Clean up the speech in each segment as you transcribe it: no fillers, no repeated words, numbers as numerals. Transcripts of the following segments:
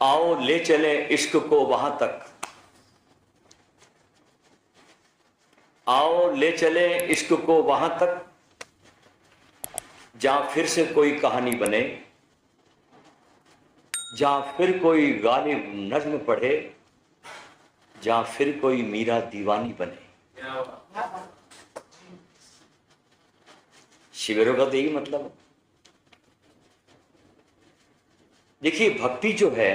आओ ले चले इश्क को वहां तक, आओ ले चले इश्क को वहां तक जहां फिर से कोई कहानी बने, जहां फिर कोई गालिब नज्म पढ़े, जहां फिर कोई मीरा दीवानी बने। शिविरों का तो यही मतलब है। देखिए, भक्ति जो है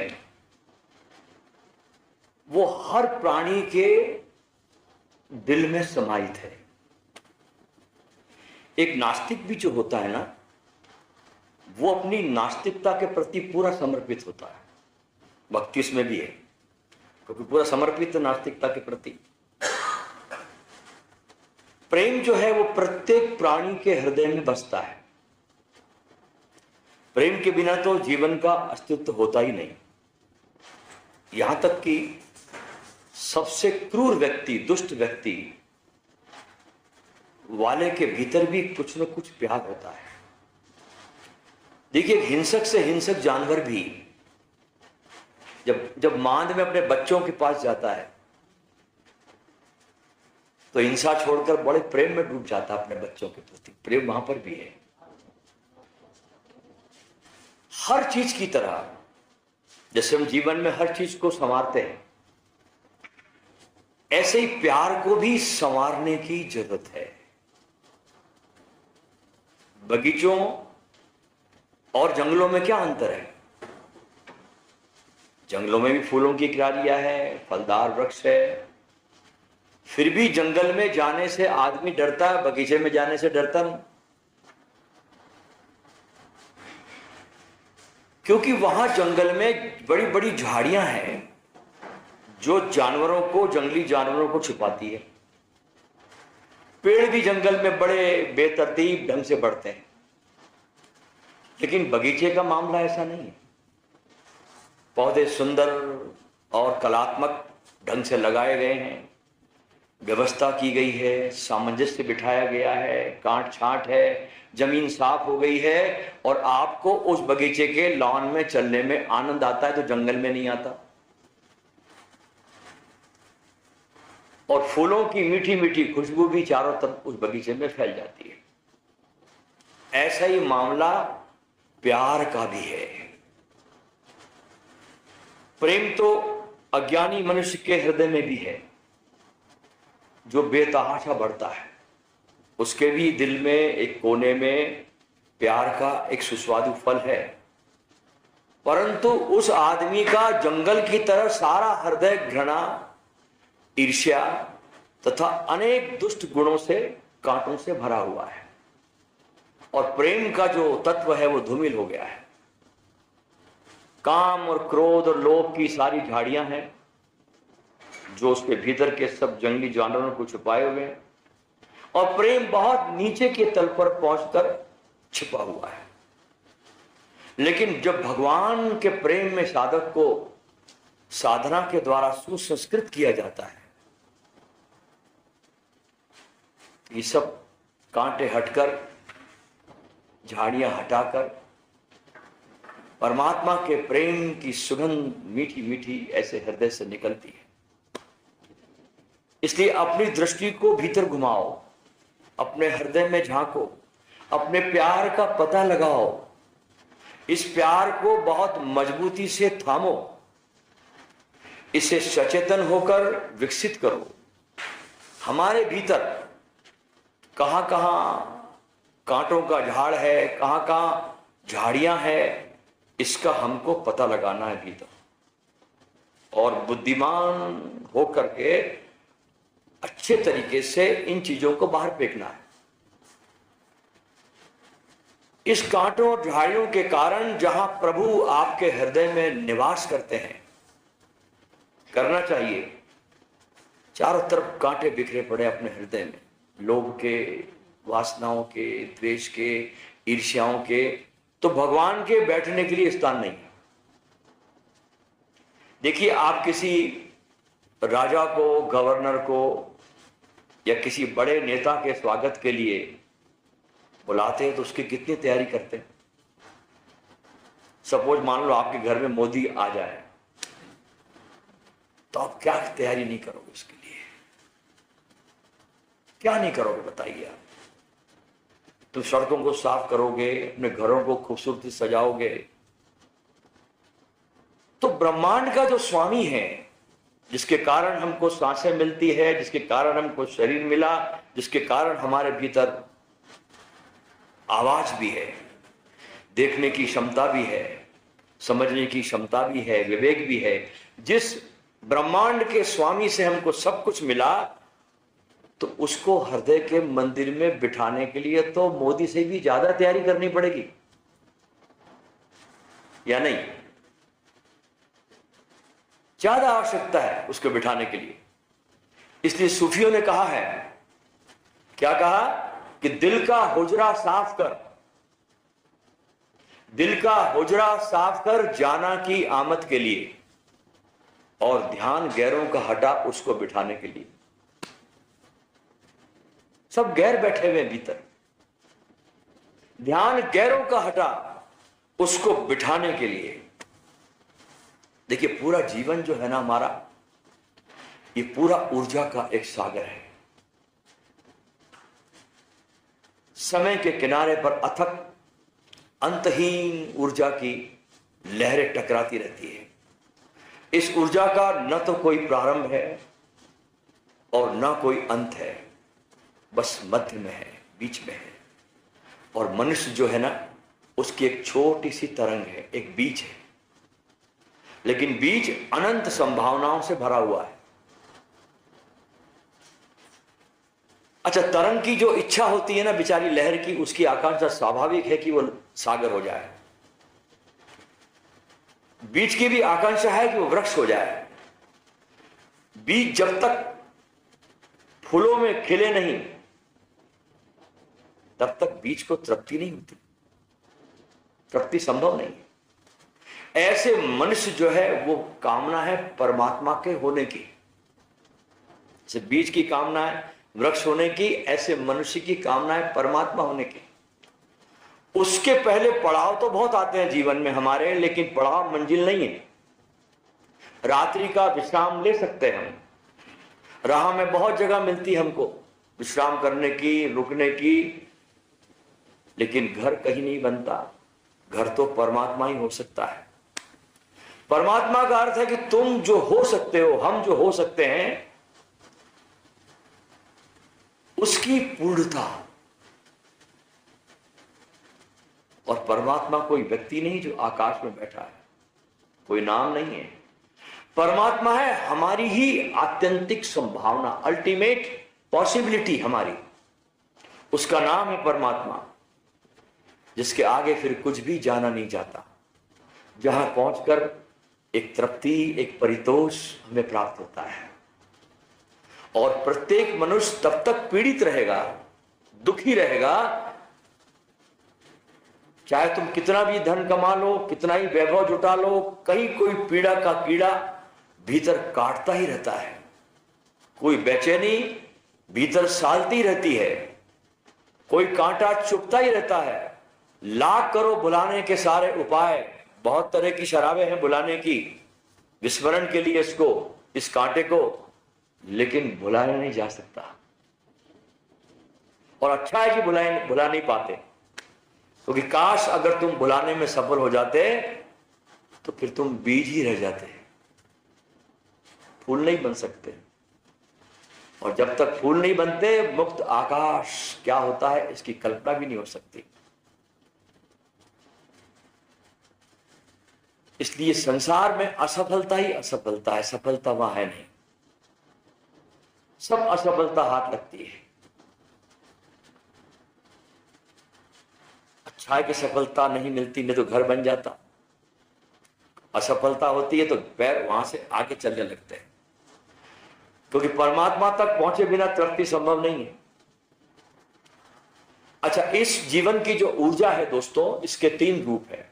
वो हर प्राणी के दिल में समाहित है। एक नास्तिक भी जो होता है ना, वो अपनी नास्तिकता के प्रति पूरा समर्पित होता है। भक्ति उसमें भी है, क्योंकि पूरा समर्पित है नास्तिकता के प्रति। प्रेम जो है वो प्रत्येक प्राणी के हृदय में बसता है। प्रेम के बिना तो जीवन का अस्तित्व होता ही नहीं। यहां तक कि सबसे क्रूर व्यक्ति, दुष्ट व्यक्ति वाले के भीतर भी कुछ न कुछ प्यार होता है। देखिए, हिंसक से हिंसक जानवर भी जब मांद में अपने बच्चों के पास जाता है तो हिंसा छोड़कर बड़े प्रेम में डूब जाता है अपने बच्चों के प्रति। प्रेम वहां पर भी है। हर चीज की तरह जैसे हम जीवन में हर चीज को संवारते हैं, ऐसे ही प्यार को भी संवारने की जरूरत है। बगीचों और जंगलों में क्या अंतर है? जंगलों में भी फूलों की क्यारियां है, फलदार वृक्ष है, फिर भी जंगल में जाने से आदमी डरता है, बगीचे में जाने से डरता नहीं। क्योंकि वहां जंगल में बड़ी बड़ी झाड़ियां हैं जो जानवरों को, जंगली जानवरों को छुपाती है। पेड़ भी जंगल में बड़े बेतरतीब ढंग से बढ़ते हैं, लेकिन बगीचे का मामला ऐसा नहीं है। पौधे सुंदर और कलात्मक ढंग से लगाए गए हैं, व्यवस्था की गई है, सामंजस्य बिठाया गया है, काट छांट है, जमीन साफ हो गई है, और आपको उस बगीचे के लॉन में चलने में आनंद आता है तो जंगल में नहीं आता। और फूलों की मीठी मीठी खुशबू भी चारों तरफ उस बगीचे में फैल जाती है। ऐसा ही मामला प्यार का भी है। प्रेम तो अज्ञानी मनुष्य के हृदय में भी है, जो बेतहाशा बढ़ता है। उसके भी दिल में एक कोने में प्यार का एक सुस्वादु फल है, परंतु उस आदमी का जंगल की तरह सारा हृदय घृणा, ईर्ष्या तथा अनेक दुष्ट गुणों से, कांटों से भरा हुआ है। और प्रेम का जो तत्व है वो धूमिल हो गया है। काम और क्रोध और लोभ की सारी झाड़ियां हैं जो उसके भीतर के सब जंगली जानवरों को छुपाए हुए हैं, और प्रेम बहुत नीचे के तल पर पहुंचकर छिपा हुआ है। लेकिन जब भगवान के प्रेम में साधक को साधना के द्वारा सुसंस्कृत किया जाता है, ये सब कांटे हटकर, झाड़ियां हटाकर परमात्मा के प्रेम की सुगंध मीठी मीठी ऐसे हृदय से निकलती है। इसलिए अपनी दृष्टि को भीतर घुमाओ, अपने हृदय में झांको, अपने प्यार का पता लगाओ, इस प्यार को बहुत मजबूती से थामो, इसे सचेतन होकर विकसित करो। हमारे भीतर कहां कहां कांटों का झाड़ है, कहां कहां झाड़ियां है, इसका हमको पता लगाना है भीतर, और बुद्धिमान होकर के अच्छे तरीके से इन चीजों को बाहर फेंकना है। इस कांटों और झाड़ियों के कारण जहां प्रभु आपके हृदय में निवास करते हैं, करना चाहिए, चारों तरफ कांटे बिखरे पड़े अपने हृदय में, लोभ के, वासनाओं के, द्वेष के, ईर्ष्याओं के, तो भगवान के बैठने के लिए स्थान नहीं है। देखिए, आप किसी राजा को, गवर्नर को या किसी बड़े नेता के स्वागत के लिए बुलाते हैं तो उसकी कितनी तैयारी करते हैं। सपोज मान लो आपके घर में मोदी आ जाए तो आप क्या तैयारी नहीं करोगे उसके लिए? क्या नहीं करोगे बताइए आप? तो सड़कों को साफ करोगे, अपने घरों को खूबसूरती सजाओगे, तो ब्रह्मांड का जो स्वामी है, जिसके कारण हमको सांसें मिलती है, जिसके कारण हमको शरीर मिला, जिसके कारण हमारे भीतर आवाज भी है, देखने की क्षमता भी है, समझने की क्षमता भी है, विवेक भी है, जिस ब्रह्मांड के स्वामी से हमको सब कुछ मिला, तो उसको हृदय के मंदिर में बिठाने के लिए तो मोदी से भी ज्यादा तैयारी करनी पड़ेगी, या नहीं? ज्यादा आवश्यकता है उसको बिठाने के लिए। इसलिए सूफियों ने कहा है, क्या कहा? कि दिल का हुजरा साफ कर, दिल का हुजरा साफ कर जाना की आमद के लिए, और ध्यान गैरों का हटा उसको बिठाने के लिए। सब गैर बैठे हुए भीतर, ध्यान गैरों का हटा उसको बिठाने के लिए। देखिए, पूरा जीवन जो है ना हमारा, ये पूरा ऊर्जा का एक सागर है। समय के किनारे पर अथक अंतहीन ऊर्जा की लहरें टकराती रहती है। इस ऊर्जा का न तो कोई प्रारंभ है और न कोई अंत है, बस मध्य में है, बीच में है। और मनुष्य जो है ना, उसकी एक छोटी सी तरंग है, एक बीज है, लेकिन बीज अनंत संभावनाओं से भरा हुआ है। अच्छा, तरंग की जो इच्छा होती है ना बेचारी लहर की, उसकी आकांक्षा स्वाभाविक है कि वो सागर हो जाए। बीज की भी आकांक्षा है कि वो वृक्ष हो जाए। बीज जब तक फूलों में खिले नहीं, तब तक बीज को तृप्ति नहीं होती, तृप्ति संभव नहीं है। ऐसे मनुष्य जो है वो कामना है परमात्मा के होने की। जैसे बीज की कामना है वृक्ष होने की, ऐसे मनुष्य की कामना है परमात्मा होने की। उसके पहले पड़ाव तो बहुत आते हैं जीवन में हमारे, लेकिन पड़ाव मंजिल नहीं है। रात्रि का विश्राम ले सकते हैं हम, राह में बहुत जगह मिलती हमको विश्राम करने की, रुकने की, लेकिन घर कहीं नहीं बनता। घर तो परमात्मा ही हो सकता है। परमात्मा का अर्थ है कि तुम जो हो सकते हो, हम जो हो सकते हैं, उसकी पूर्णता। और परमात्मा कोई व्यक्ति नहीं जो आकाश में बैठा है, कोई नाम नहीं है। परमात्मा है हमारी ही आत्यंतिक संभावना, अल्टीमेट पॉसिबिलिटी हमारी। उसका नाम है परमात्मा, जिसके आगे फिर कुछ भी जाना नहीं जाता, जहां पहुंचकर एक तृप्ति, एक परितोष हमें प्राप्त होता है। और प्रत्येक मनुष्य तब तक पीड़ित रहेगा, दुखी रहेगा, चाहे तुम कितना भी धन कमा लो, कितना ही वैभव जुटा लो, कहीं कोई पीड़ा का कीड़ा भीतर काटता ही रहता है। कोई बेचैनी भीतर सालती रहती है, कोई कांटा चुभता ही रहता है। लाख करो भुलाने के सारे उपाय, बहुत तरह की शराबें हैं भुलाने की, विस्मरण के लिए इसको, इस कांटे को, लेकिन भुलाया नहीं जा सकता। और अच्छा है कि भुला नहीं पाते, क्योंकि काश अगर तुम भुलाने में सफल हो जाते तो फिर तुम बीज ही रह जाते, फूल नहीं बन सकते। और जब तक फूल नहीं बनते, मुक्त आकाश क्या होता है इसकी कल्पना भी नहीं हो सकती। इसलिए संसार में असफलता ही असफलता है, सफलता वहां है नहीं। सब असफलता हाथ लगती है। अच्छाई की सफलता नहीं मिलती, नहीं तो घर बन जाता। असफलता होती है तो पैर वहां से आगे चलने लगते हैं, क्योंकि परमात्मा तक पहुंचे बिना तृप्ति संभव नहीं है। अच्छा, इस जीवन की जो ऊर्जा है दोस्तों, इसके 3 रूप है।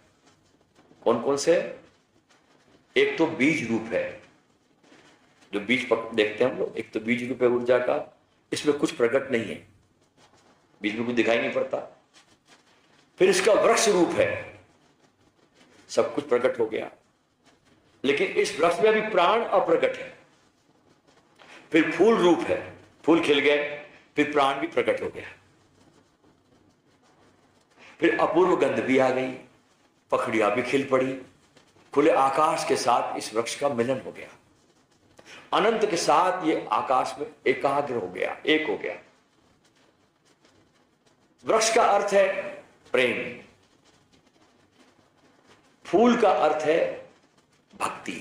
कौन कौन से? एक तो बीज रूप है, जो बीज देखते हैं हम लोग, एक तो बीज रूप है ऊर्जा का, इसमें कुछ प्रकट नहीं है, बीज में कुछ दिखाई नहीं पड़ता। फिर इसका वृक्ष रूप है, सब कुछ प्रकट हो गया, लेकिन इस वृक्ष में भी प्राण अप्रकट है। फिर फूल रूप है, फूल खिल गए, फिर प्राण भी प्रकट हो गया, फिर अपूर्व गंध भी आ गई, पखड़ियां भी खिल पड़ी, खुले आकाश के साथ इस वृक्ष का मिलन हो गया, अनंत के साथ ये आकाश में एकाग्र हो गया, एक हो गया। वृक्ष का अर्थ है प्रेम, फूल का अर्थ है भक्ति,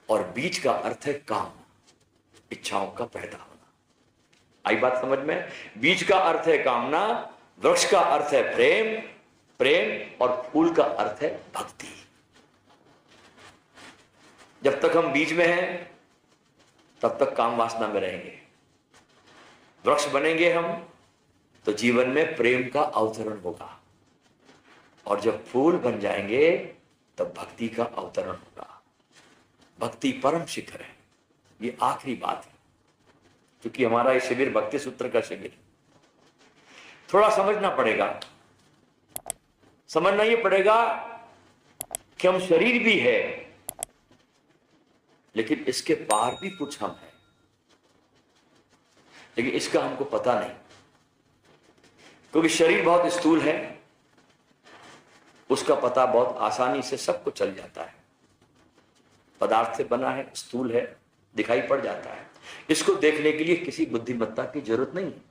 और बीज का अर्थ है काम, इच्छाओं का पैदा होना। आई बात समझ में? बीज का अर्थ है कामना, वृक्ष का अर्थ है प्रेम, प्रेम और फूल का अर्थ है भक्ति। जब तक हम बीज में हैं तब तक काम वासना में रहेंगे। वृक्ष बनेंगे हम तो जीवन में प्रेम का अवतरण होगा, और जब फूल बन जाएंगे तब भक्ति का अवतरण होगा। भक्ति परम शिखर है, ये आखिरी बात है, क्योंकि हमारा ये शिविर भक्ति सूत्र का शिविर है। थोड़ा समझना पड़ेगा, समझना ये पड़ेगा कि हम शरीर भी है, लेकिन इसके पार भी कुछ हम है, लेकिन इसका हमको पता नहीं, क्योंकि शरीर बहुत स्थूल है, उसका पता बहुत आसानी से सबको चल जाता है। पदार्थ से बना है, स्थूल है, दिखाई पड़ जाता है। इसको देखने के लिए किसी बुद्धिमत्ता की जरूरत नहीं है।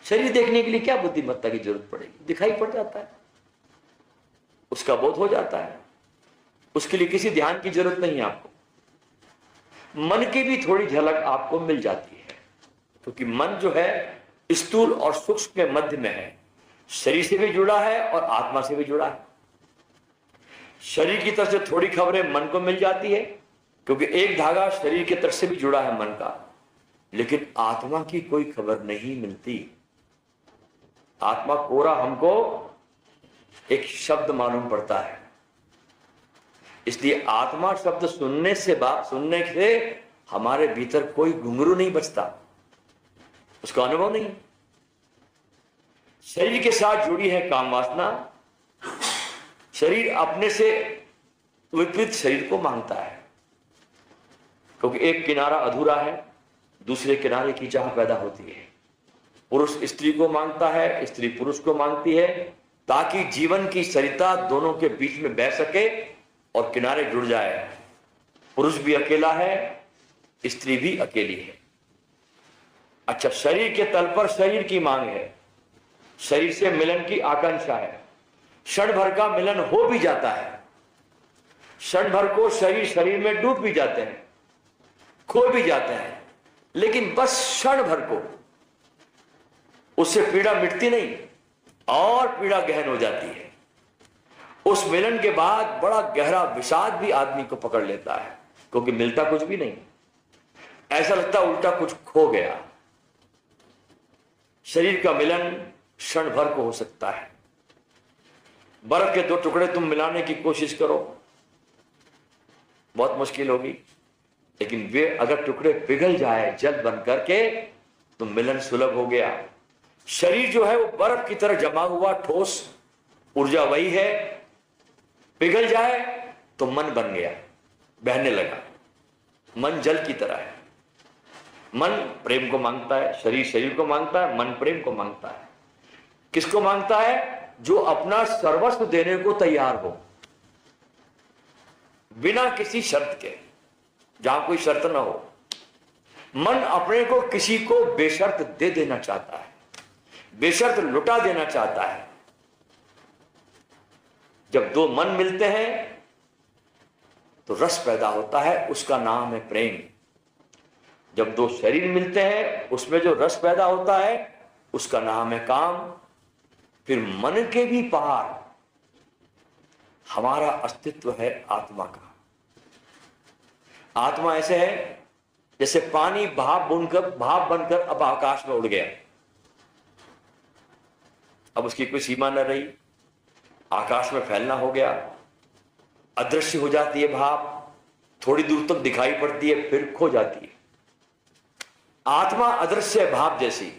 शरीर देखने के लिए क्या बुद्धिमत्ता की जरूरत पड़ेगी? दिखाई पड़ जाता है, उसका बोध हो जाता है, उसके लिए किसी ध्यान की जरूरत नहीं है आपको। मन की भी थोड़ी झलक आपको मिल जाती है, क्योंकि मन जो है स्थूल और सूक्ष्म के मध्य में है, शरीर से भी जुड़ा है और आत्मा से भी जुड़ा है। शरीर की तरफ से थोड़ी खबरें मन को मिल जाती है, क्योंकि एक धागा शरीर की तरफ से भी जुड़ा है मन का, लेकिन आत्मा की कोई खबर नहीं मिलती। आत्मा कोरा हमको एक शब्द मालूम पड़ता है, इसलिए आत्मा शब्द सुनने से हमारे भीतर कोई घुंघरू नहीं बचता, उसका अनुभव नहीं। शरीर के साथ जुड़ी है काम वासना, शरीर अपने से विपरीत शरीर को मांगता है, क्योंकि एक किनारा अधूरा है, दूसरे किनारे की चाह पैदा होती है। पुरुष स्त्री को मांगता है, स्त्री पुरुष को मांगती है, ताकि जीवन की सरिता दोनों के बीच में बह सके और किनारे जुड़ जाए। पुरुष भी अकेला है, स्त्री भी अकेली है। अच्छा, शरीर के तल पर शरीर की मांग है, शरीर से मिलन की आकांक्षा है। क्षण भर का मिलन हो भी जाता है, क्षण भर को शरीर में डूब भी जाते हैं, खो भी जाते हैं, लेकिन बस क्षण भर को, उससे पीड़ा मिटती नहीं और पीड़ा गहन हो जाती है। उस मिलन के बाद बड़ा गहरा विषाद भी आदमी को पकड़ लेता है, क्योंकि मिलता कुछ भी नहीं, ऐसा लगता उल्टा कुछ खो गया। शरीर का मिलन क्षण भर को हो सकता है। बर्फ के दो टुकड़े तुम मिलाने की कोशिश करो, बहुत मुश्किल होगी, लेकिन वे अगर टुकड़े पिघल जाए जल बन करके तो मिलन सुलभ हो गया। शरीर जो है वो बर्फ की तरह जमा हुआ ठोस ऊर्जा वही है, पिघल जाए तो मन बन गया, बहने लगा। मन जल की तरह है, मन प्रेम को मांगता है, शरीर को मांगता है, मन प्रेम को मांगता है। किसको मांगता है? जो अपना सर्वस्व देने को तैयार हो, बिना किसी शर्त के, जहां कोई शर्त ना हो। मन अपने को किसी को बेशर्त दे देना चाहता है, बेशर्त लुटा देना चाहता है। जब दो मन मिलते हैं तो रस पैदा होता है, उसका नाम है प्रेम। जब दो शरीर मिलते हैं उसमें जो रस पैदा होता है उसका नाम है काम। फिर मन के भी पार हमारा अस्तित्व है आत्मा का। आत्मा ऐसे है जैसे पानी भाप बनकर अब आकाश में उड़ गया, अब उसकी कोई सीमा न रही, आकाश में फैलना हो गया, अदृश्य हो जाती है भाप, थोड़ी दूर तक दिखाई पड़ती है फिर खो जाती है। आत्मा अदृश्य है भाप जैसी।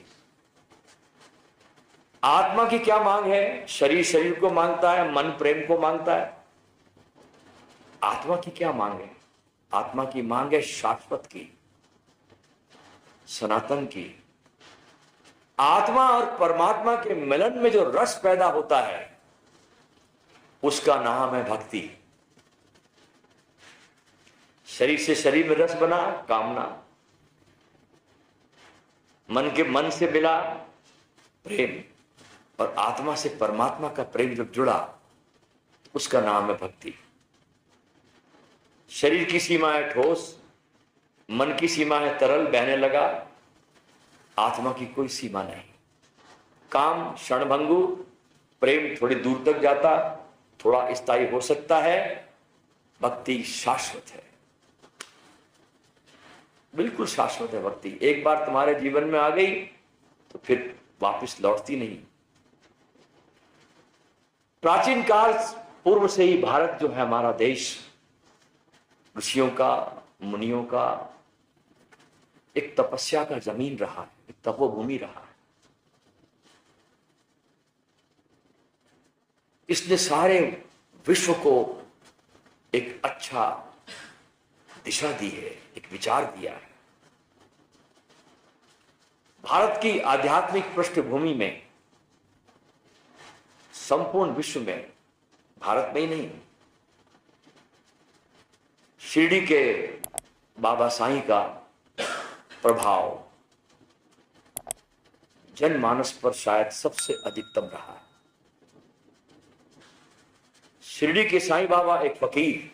आत्मा की क्या मांग है? शरीर को मांगता है, मन प्रेम को मांगता है। आत्मा की क्या मांग है? आत्मा की मांग है शाश्वत की, सनातन की। आत्मा और परमात्मा के मिलन में जो रस पैदा होता है उसका नाम है भक्ति। शरीर से शरीर में रस बना कामना, मन के मन से मिला प्रेम, और आत्मा से परमात्मा का प्रेम जब जुड़ा उसका नाम है भक्ति। शरीर की सीमा है ठोस, मन की सीमा है तरल बहने लगा, आत्मा की कोई सीमा नहीं। काम क्षणभंगु, प्रेम थोड़ी दूर तक जाता, थोड़ा स्थायी हो सकता है, भक्ति शाश्वत है, बिल्कुल शाश्वत है भक्ति। एक बार तुम्हारे जीवन में आ गई तो फिर वापस लौटती नहीं। प्राचीन काल पूर्व से ही भारत जो है हमारा देश ऋषियों का, मुनियों का एक तपस्या का जमीन रहा है, एक तपोभूमि रहा है। इसने सारे विश्व को एक अच्छा दिशा दी है, एक विचार दिया है। भारत की आध्यात्मिक पृष्ठभूमि में संपूर्ण विश्व में, भारत में ही नहीं, शिरडी के बाबा साईं का प्रभाव जनमानस पर शायद सबसे अधिकतम रहा है। शिरडी के साईं बाबा एक फकीर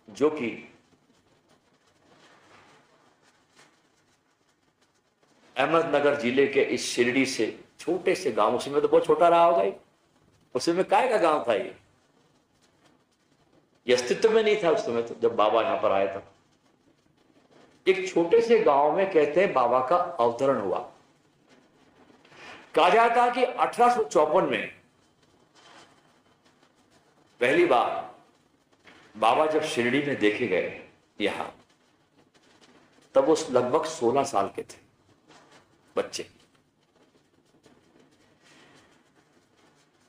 जो कि अहमदनगर जिले के इस शिरडी से छोटे से गांव, उसमें तो बहुत छोटा रहा होगा, उसमें काय का गांव था ये अस्तित्व में नहीं था उस समय, तो जब बाबा यहां पर आया था एक छोटे से गांव में कहते हैं बाबा का अवतरण हुआ। कहा जाता है कि 1854 में पहली बार बाबा जब शिरडी में देखे गए यहां, तब वो लगभग 16 साल के थे बच्चे।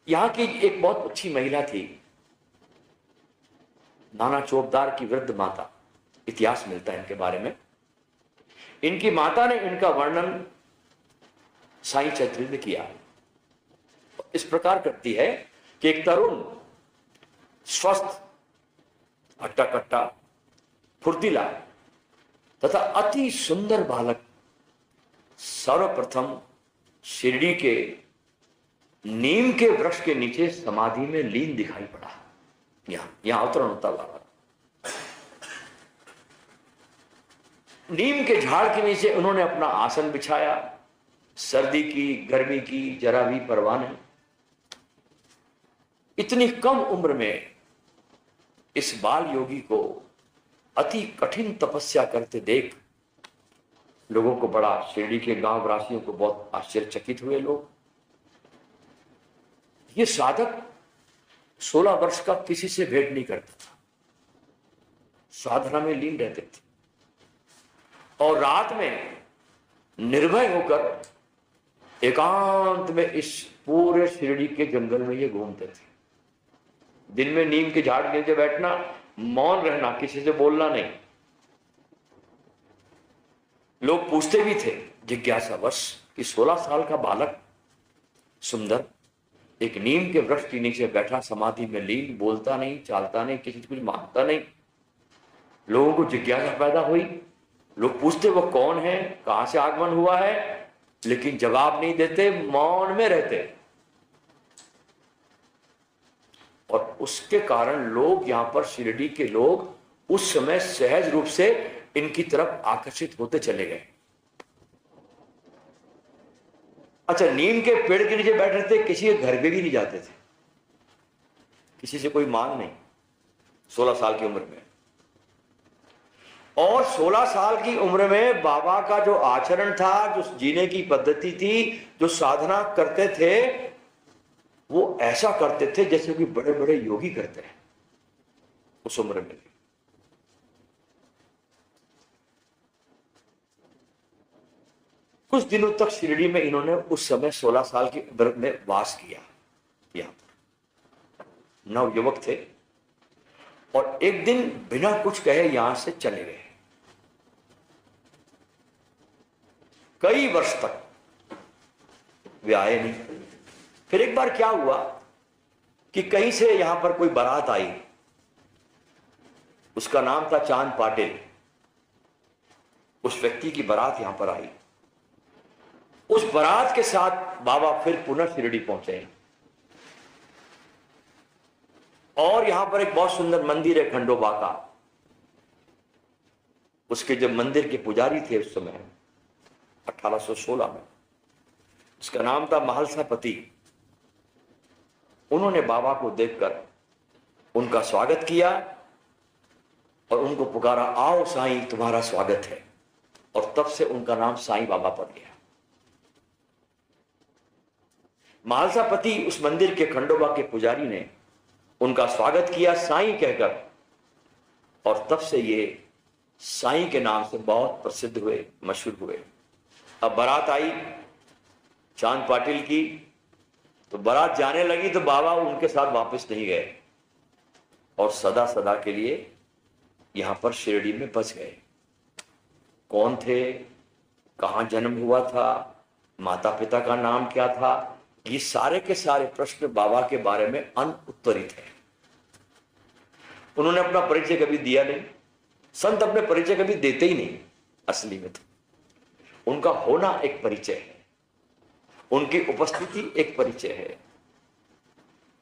यहां की एक बहुत अच्छी महिला थी, नाना चौबदार की वृद्ध माता, इतिहास मिलता है इनके बारे में। इनकी माता ने इनका वर्णन साईं चैतन्य ने किया। इस प्रकार करती है कि एक तरुण, स्वस्थ, हट्टा कट्टा, फुर्तीला तथा अति सुंदर बालक सर्वप्रथम शिरडी के नीम के वृक्ष के नीचे समाधि में लीन दिखाई पड़ा। यहां अवतरण होता बाबा। नीम के झाड़ के नीचे उन्होंने अपना आसन बिछाया। सर्दी की, गर्मी की जरा भी परवाह नहीं। इतनी कम उम्र में इस बाल योगी को अति कठिन तपस्या करते देख लोगों को बड़ा, शिरडी के गांव वासियों को बहुत आश्चर्यचकित हुए लोग। ये साधक 16 वर्ष का किसी से भेंट नहीं करता था, साधना में लीन रहते थे और रात में निर्भय होकर एकांत में इस पूरे शिरडी के जंगल में ये घूमते थे। दिन में नीम के झाड़ के नीचे बैठना, मौन रहना, किसी से बोलना नहीं। लोग पूछते भी थे जिज्ञासावश कि 16 साल का बालक सुंदर एक नीम के वृक्ष के नीचे बैठा समाधि में लीन, बोलता नहीं, चालता नहीं, किसी से कुछ मांगता नहीं। लोगों को जिज्ञासा पैदा हुई। लोग पूछते वो कौन है, कहां से आगमन हुआ है, लेकिन जवाब नहीं देते, मौन में रहते। और उसके कारण लोग, यहां पर शिरडी के लोग उस समय सहज रूप से इनकी तरफ आकर्षित होते चले गए। अच्छा, नीम के पेड़ के नीचे बैठ रहे थे, किसी के घर पे भी नहीं जाते थे, किसी से कोई मांग नहीं, 16 साल की उम्र में। और 16 साल की उम्र में बाबा का जो आचरण था, जो जीने की पद्धति थी, जो साधना करते थे, वो ऐसा करते थे जैसे कि बड़े बड़े योगी करते हैं उस उम्र में। कुछ दिनों तक शिरडी में इन्होंने उस समय 16 साल की उम्र में वास किया। यहां पर नवयुवक थे और एक दिन बिना कुछ कहे यहां से चले गए। कई वर्ष तक वे आए नहीं। फिर एक बार क्या हुआ कि कहीं से यहां पर कोई बारात आई, उसका नाम था चांद पाटिल। उस व्यक्ति की बारात यहां पर आई। उस बारात के साथ बाबा फिर पुनः शिरडी पहुंचे और यहां पर एक बहुत सुंदर मंदिर है खंडोबा का। उसके जब मंदिर के पुजारी थे उस समय 1816 में, उसका नाम था महालसा पति। उन्होंने बाबा को देखकर उनका स्वागत किया और उनको पुकारा, आओ साईं तुम्हारा स्वागत है। और तब से उनका नाम साईं बाबा पड़ गया। महालसा पति उस मंदिर के खंडोबा के पुजारी ने उनका स्वागत किया साईं कहकर, और तब से ये साईं के नाम से बहुत प्रसिद्ध हुए, मशहूर हुए। अब बारात आई चांद पाटिल की, तो बारात जाने लगी तो बाबा उनके साथ वापस नहीं गए और सदा सदा के लिए यहां पर शिरडी में बस गए। कौन थे, कहां जन्म हुआ था, माता पिता का नाम क्या था, ये सारे के सारे प्रश्न बाबा के बारे में अनुत्तरित है। उन्होंने अपना परिचय कभी दिया नहीं। संत अपने परिचय कभी देते ही नहीं। असली में तो उनका होना एक परिचय है, उनकी उपस्थिति एक परिचय है,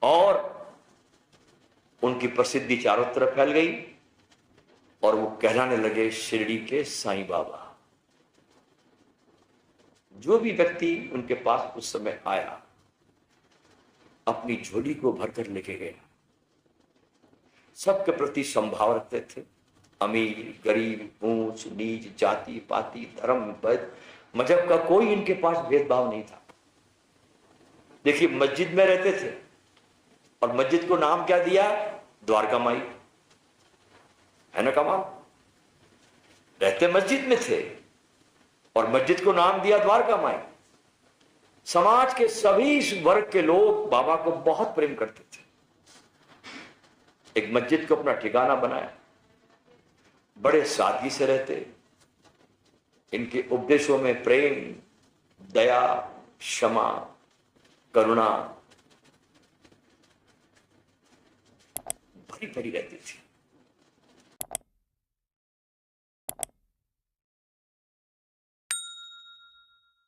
और उनकी प्रसिद्धि चारों तरफ फैल गई और वो कहलाने लगे शिरडी के साईं बाबा। जो भी व्यक्ति उनके पास उस समय आया अपनी झोली को भरकर लेके गया। सबके प्रति संभाव रखते थे। अमीर गरीब, ऊंच नीच, जाति पाति, धर्म वैद मजहब का कोई इनके पास भेदभाव नहीं था। देखिए मस्जिद में रहते थे और मस्जिद को नाम क्या दिया, द्वारका माई। है ना कमाल, रहते मस्जिद में थे और मस्जिद को नाम दिया द्वारका माई। समाज के सभी वर्ग के लोग बाबा को बहुत प्रेम करते थे। एक मस्जिद को अपना ठिकाना बनाया, बड़े सादगी से रहते। इनके उपदेशों में प्रेम, दया, क्षमा, करुणा भरी भरी रहती थी।